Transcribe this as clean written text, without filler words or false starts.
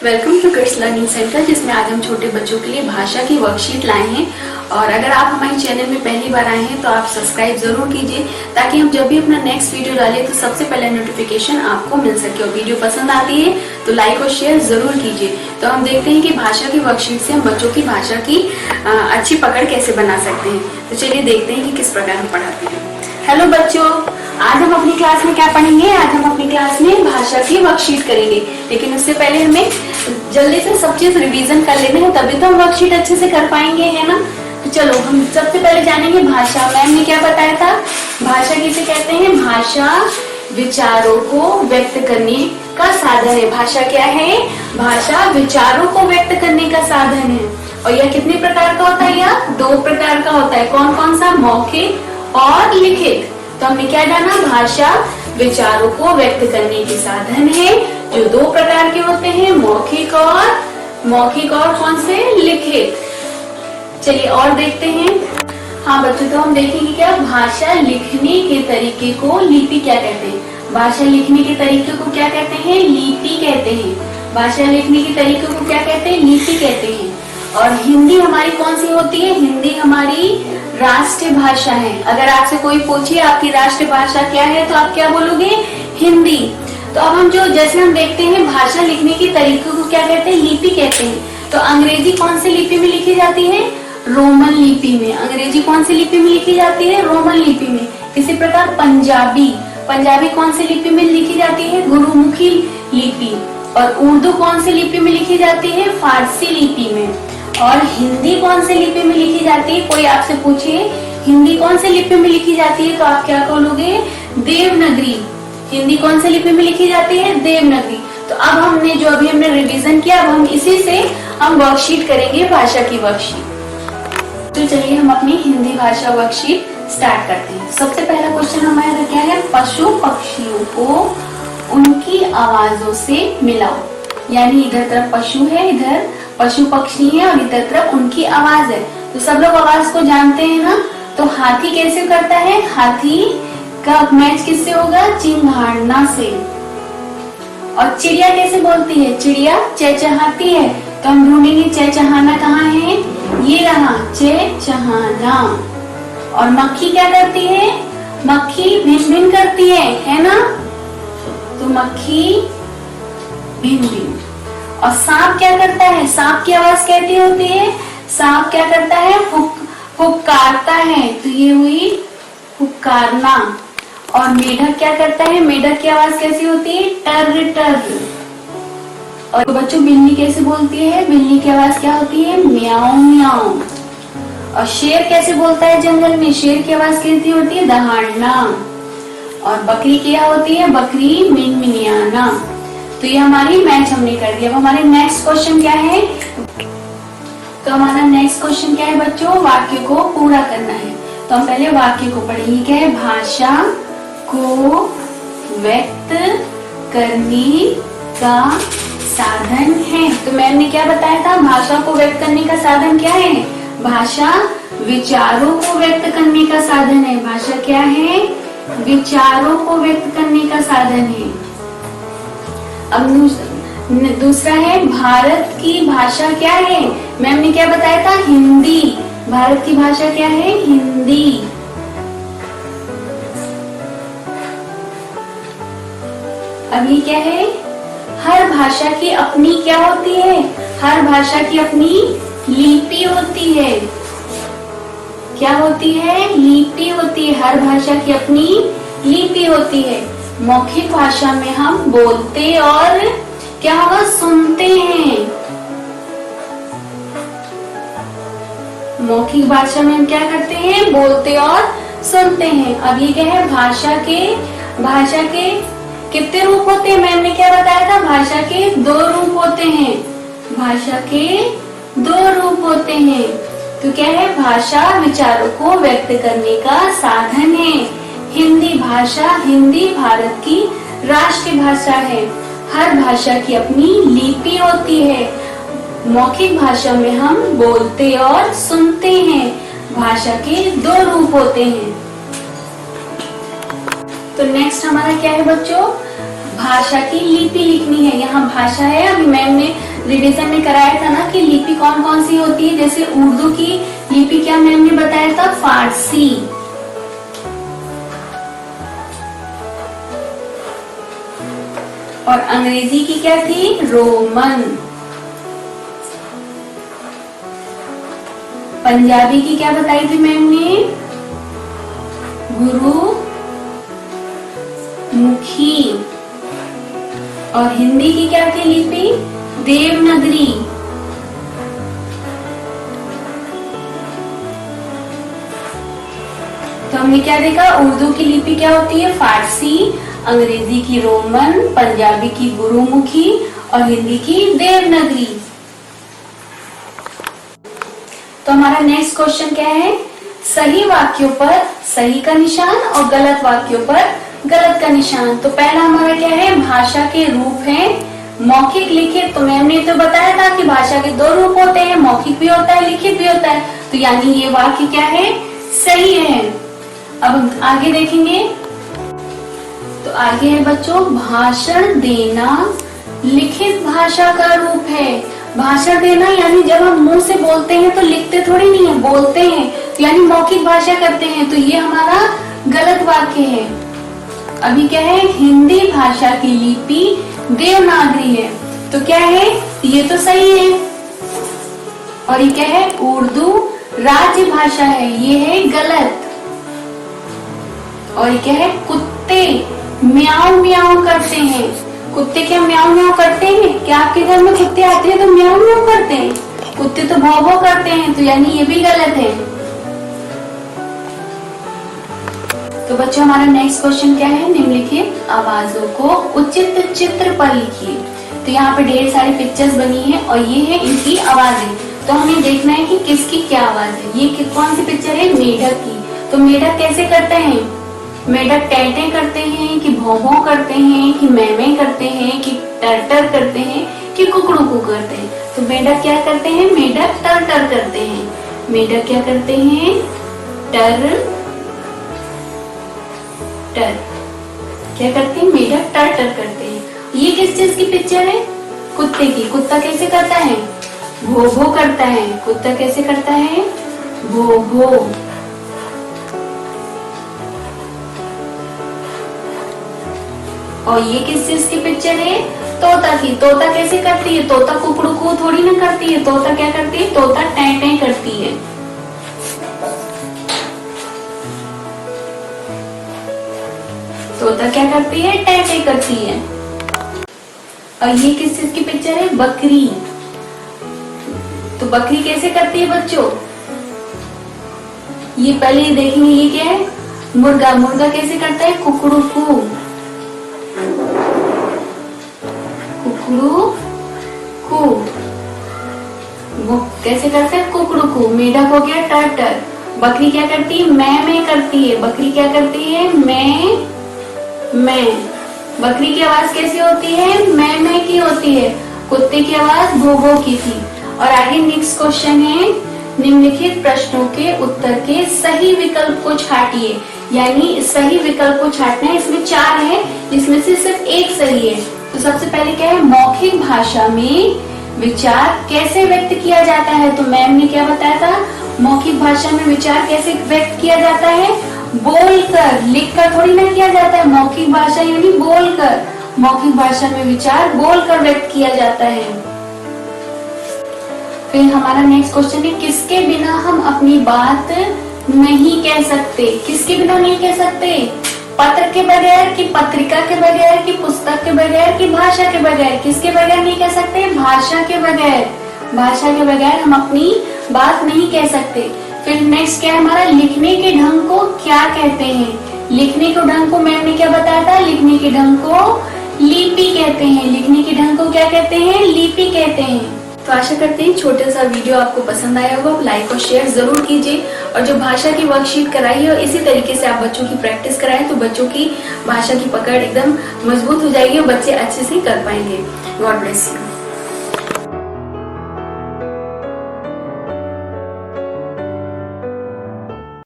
Welcome to kids learning centre, जिसमें आज हम छोटे बच्चों के लिए भाषा की वर्कशीट लाए हैं। और अगर आप हमारे चैनल में पहली बार आए हैं तो आप सब्सक्राइब जरूर कीजिए, ताकि हम जब भी अपना नेक्स्ट वीडियो डालें तो सबसे पहले नोटिफिकेशन आपको मिल सके। और वीडियो पसंद आती है तो लाइक और शेयर जरूर कीजिए। तो हम देखते हैं कि भाषा की वर्कशीट से हम बच्चों की भाषा की अच्छी पकड़ कैसे बना सकते हैं। तो चलिए देखते हैं कि किस प्रकार हम पढ़ाते हैं। हेलो बच्चों, आज हम अपनी क्लास में क्या पढ़ेंगे? आज हम अपनी क्लास में भाषा की वर्कशीट करेंगे। लेकिन उससे पहले हमें जल्दी से सब चीज रिवीजन कर लेना है, तभी तो हम वर्कशीट अच्छे से कर पाएंगे, है ना। तो चलो हम सबसे पहले जानेंगे भाषा। मैम ने क्या बताया था? भाषा किसे कहते हैं? भाषा विचारों को व्यक्त करने का साधन है। भाषा क्या है? भाषा विचारों को व्यक्त करने का साधन है। और यह कितने प्रकार का होता है? यह 2 प्रकार का होता है। कौन कौन सा? मौखिक और लिखित। तो हमने क्या जाना? भाषा विचारों को व्यक्त करने के साधन है, जो 2 प्रकार के होते हैं, मौखिक और कौन से? लिखित। चलिए और देखते हैं। हाँ बच्चों, तो हम देखेंगे क्या भाषा लिखने के तरीके को लिपि क्या कहते हैं? भाषा लिखने के तरीके को क्या कहते हैं? लिपि कहते हैं। भाषा लिखने के तरीके को क्या कहते हैं? लिपि कहते हैं। और हिंदी हमारी कौन सी होती है? हिंदी हमारी राष्ट्रीय भाषा है। अगर आपसे कोई पूछे आपकी राष्ट्रीय भाषा क्या है, तो आप क्या बोलोगे? हिंदी। तो अब हम जैसे हम देखते हैं भाषा लिखने के तरीके को क्या कहते हैं? लिपि कहते हैं। तो अंग्रेजी कौन सी लिपि में लिखी जाती है? रोमन लिपि में। अंग्रेजी कौन सी लिपि में लिखी जाती है? रोमन लिपि में। इसी प्रकार पंजाबी कौन सी लिपि में लिखी जाती है? गुरुमुखी लिपि। और उर्दू कौन सी लिपि में लिखी जाती है? फारसी लिपि में। और हिंदी कौन सी लिपि में लिखी जाती है? कोई आपसे पूछे हिंदी कौन सी लिपि में लिखी जाती है, तो आप क्या बोलोगे? देवनागरी। हिंदी कौन सी लिपि में लिखी जाती है? देवनागरी। तो अब हमने हमने रिवीजन किया, अब हम इसी से हम वर्कशीट करेंगे, भाषा की वर्कशीट। तो चलिए हम अपनी हिंदी भाषा वर्कशीट स्टार्ट करते हैं। सबसे पहला क्वेश्चन हमारा क्या है? पशु पक्षियों को उनकी आवाजों से मिलाओ। यानी इधर तरफ पशु है, इधर पशु पक्षी है, और इधर तरफ उनकी आवाज है। तो सब लोग आवाज को जानते हैं ना। तो हाथी कैसे करता है? हाथी का मैच किससे होगा? चिंघाड़ना से। और चिड़िया कैसे बोलती है? चिड़िया चहचहाती है। तो हम ढूंढेंगे चहचहाना कहाँ है? ये रहा, चहचहाना। और मक्खी क्या करती है? मक्खी भिन भिन करती है ना। तो मक्खी भिन भिन। और सांप क्या करता है? सांप की आवाज कैसी होती है? सांप क्या करता है? फुफकारता है। तो ये हुई फुफकारना। और मेढक क्या करता है? मेढक की आवाज कैसी होती है? टर टर। और बच्चों बिल्ली कैसे बोलती है? बिल्ली की आवाज क्या होती है? म्याऊ म्याऊ। और शेर कैसे बोलता है जंगल में? शेर की आवाज कैसी होती है? दहाड़ना। और बकरी क्या होती है? बकरी मिनमिनियाना। तो ये हमारी मैच हमने कर दिया। अब हमारे नेक्स्ट क्वेश्चन क्या है? तो हमारा नेक्स्ट क्वेश्चन क्या है बच्चों? वाक्य को पूरा करना है। तो हम पहले वाक्य को पढ़ेंगे। क्या है? भाषा को व्यक्त करने का साधन है। तो मैम ने क्या बताया था? भाषा को व्यक्त करने का साधन क्या है? भाषा विचारों को व्यक्त करने का साधन है। भाषा क्या है? विचारों को व्यक्त करने का साधन है। अब दूसरा है, भारत की भाषा क्या है? मैम ने क्या बताया था? हिंदी। भारत की भाषा क्या है? हिंदी। अब ये क्या है? हर भाषा की अपनी क्या होती है? हर भाषा की अपनी लिपि होती है। क्या होती है? लिपि होती है। हर भाषा की अपनी लिपि होती है। मौखिक भाषा में हम बोलते और क्या होगा? सुनते हैं। मौखिक भाषा में हम क्या करते हैं? बोलते और सुनते हैं। अब ये क्या है? भाषा के कितने रूप होते हैं? मैंने क्या बताया था? भाषा के 2 रूप होते हैं। भाषा के 2 रूप होते हैं। तो क्या है? भाषा विचारों को व्यक्त करने का साधन है। हिंदी भारत की राष्ट्रीय भाषा है। हर भाषा की अपनी लिपि होती है। मौखिक भाषा में हम बोलते और सुनते हैं। भाषा के 2 रूप होते हैं। तो नेक्स्ट हमारा क्या है बच्चों? भाषा की लिपि लिखनी है। यहाँ भाषा है, अभी मैम ने रिवीजन में कराया था ना कि लिपि कौन कौन सी होती है। जैसे उर्दू की लिपि क्या मैम ने बताया था, फारसी। और अंग्रेजी की क्या थी, रोमन। पंजाबी की क्या बताई थी मैम ने, गुरुमुखी। और हिंदी की क्या थी लिपि, देवनागरी। तो हमने क्या देखा, उर्दू की लिपि क्या होती है, फारसी। अंग्रेजी की रोमन, पंजाबी की गुरुमुखी और हिंदी की देवनागरी। तो हमारा नेक्स्ट क्वेश्चन क्या है, सही वाक्यों पर सही का निशान और गलत वाक्यों पर गलत का निशान। तो पहला हमारा क्या है, भाषा के रूप है मौखिक, लिखित। तो मैम ने तो बताया था कि भाषा के 2 रूप होते हैं, मौखिक भी होता है, लिखित भी होता है। तो यानी ये वाक्य क्या है, सही है। अब हम आगे देखेंगे। तो आगे है बच्चों, भाषण देना लिखित भाषा का रूप है। भाषण देना यानी जब हम मुंह से बोलते हैं तो लिखते थोड़ी नहीं है, बोलते हैं, तो यानी मौखिक भाषा करते हैं। तो ये हमारा गलत वाक्य है। अभी क्या है, हिंदी भाषा की लिपि देवनागरी है। तो क्या है, ये तो सही है। और ये क्या है, उर्दू राज्य भाषा है, ये है गलत। और ये क्या है, कुत्ते म्याऊं म्याऊं करते हैं। कुत्ते क्या म्याऊं म्याऊं करते हैं? क्या आपके घर में कुत्ते आते हैं तो म्याऊं म्याऊं करते हैं? कुत्ते तो भौ भौ करते हैं। तो यानी ये भी गलत है। तो बच्चों हमारा नेक्स्ट क्वेश्चन क्या है, निम्नलिखित आवाजों को उचित चित्र पर लिखिए। तो यहाँ पे ढेर सारी पिक्चर्स बनी है और ये है इनकी आवाजें। तो हमें देखना है कि किसकी क्या आवाज है। ये कौन सी पिक्चर है, मेढक की। तो मेढक कैसे करते हैं, मेढक टैटे करते हैं कि भौं भौं करते हैं कि मैं करते हैं कि टर करते हैं कि कुकड़ू करते हैं। तो मेढक क्या करते हैं, मेढक टर करते हैं। मेढक क्या करते हैं, टर क्या करते हैं, मेढक टर करते हैं। ये किस चीज की पिक्चर है, कुत्ते की। कुत्ता कैसे करता है, भो भो करता है। कुत्ता कैसे करता है, भो भो। और ये किस चीज की पिक्चर है, तोता की। तोता कैसे करती है, तोता कुकड़ू को थोड़ी ना करती है, तोता क्या करती है, तोता टैं करती है। तोता क्या करती है, टैं करती है। और ये किस चीज की पिक्चर है, बकरी। तो बकरी कैसे करती है बच्चों, ये पहले देखेंगे। ये क्या है, मुर्गा। मुर्गा कैसे करता है, कुकड़ू को। वो कैसे करते हैं, कुकड़ू को। मेढक हो गया टर। बकरी क्या करती है, मैं करती है। बकरी क्या करती है, मैं। बकरी की आवाज कैसी होती है, मैं की होती है। कुत्ते की आवाज भो भो की थी। और आगे नेक्स्ट क्वेश्चन है, निम्नलिखित प्रश्नों के उत्तर के सही विकल्प को छांटिए। यानी सही विकल्प को छांटना है। इसमें 4 है, जिसमें से सिर्फ एक सही है। तो सबसे पहले क्या है, मौखिक भाषा में विचार कैसे व्यक्त किया जाता है। तो मैम ने क्या बताया था, मौखिक भाषा में विचार कैसे व्यक्त किया जाता है, बोलकर, लिखकर थोड़ी ना किया जाता है। मौखिक भाषा यानी बोलकर। मौखिक भाषा में विचार बोलकर व्यक्त किया जाता है। फिर हमारा नेक्स्ट क्वेश्चन है, किसके बिना हम अपनी बात नहीं कह सकते। किसके बिना नहीं कह सकते, पत्र के बगैर कि पत्रिका के बगैर कि पुस्तक के बगैर कि भाषा के बगैर। किसके बगैर नहीं कह सकते, भाषा के बगैर। भाषा के बगैर हम अपनी बात नहीं कह सकते। फिर नेक्स्ट क्या है हमारा, लिखने के ढंग को क्या कहते हैं। लिखने के ढंग को मैम ने क्या बताया था, लिखने के ढंग को लिपि कहते हैं। लिखने के ढंग को क्या कहते हैं, लिपि कहते हैं। तो आशा करते हैं छोटा सा वीडियो आपको पसंद आया होगा। आप लाइक और शेयर जरूर कीजिए। और जो भाषा की वर्कशीट कराई है इसी तरीके से आप बच्चों की प्रैक्टिस कराएं तो बच्चों की भाषा की पकड़ एकदम मजबूत हो जाएगी और बच्चे अच्छे से कर पाएंगे। God bless you.